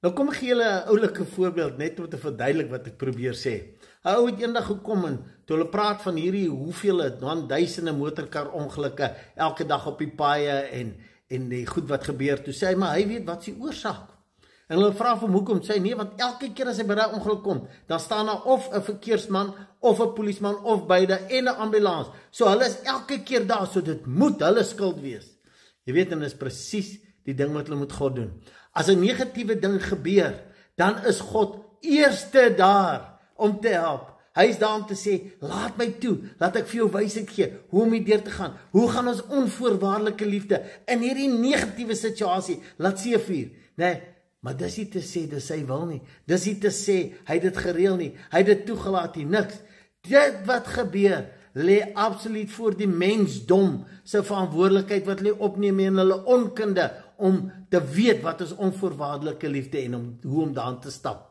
Nou kom ek gee julle 'n oulike voorbeeld net om te verduidelik wat ek probeer sê. 'n Ou het eendag gekom en toe hulle praat van hierdie hoeveel duisende motorkar-ongelukke elke dag op die paaie en die goed wat gebeur, toe sê hy, maar hy weet wat se oorsaak. En hulle vra vir hom hoekom, sê hy nee, want elke keer as hy by daai ongeluk kom, dan staan daar of 'n verkeersman of 'n polisieman of beide en 'n ambulans. So hulle is elke keer daar, so dit moet hulle skuld wees. Jy weet, en dit is presies die ding wat hulle met God doen. As 'n negatiewe ding gebeur, dan is God eerste daar om te help. Hy is daar om te sê, laat my toe, laat ek vir jou wysheid gee, hoe om hierdeur te gaan. Hoe gaan ons onvoorwaardelike liefde in hierdie negatiewe situasie laat seëvier? Nee, maar dis nie te sê, dis sy wil nie. Dis nie te sê, hy het dit gereël nie. Hy het dit toegelaat nie, niks. Dit wat gebeur, lê absoluut voor die mensdom se verantwoordelikheid wat hulle opneem in hulle onkunde om te weet wat is onvoorwaardelike liefde en hoe om daarin te stap.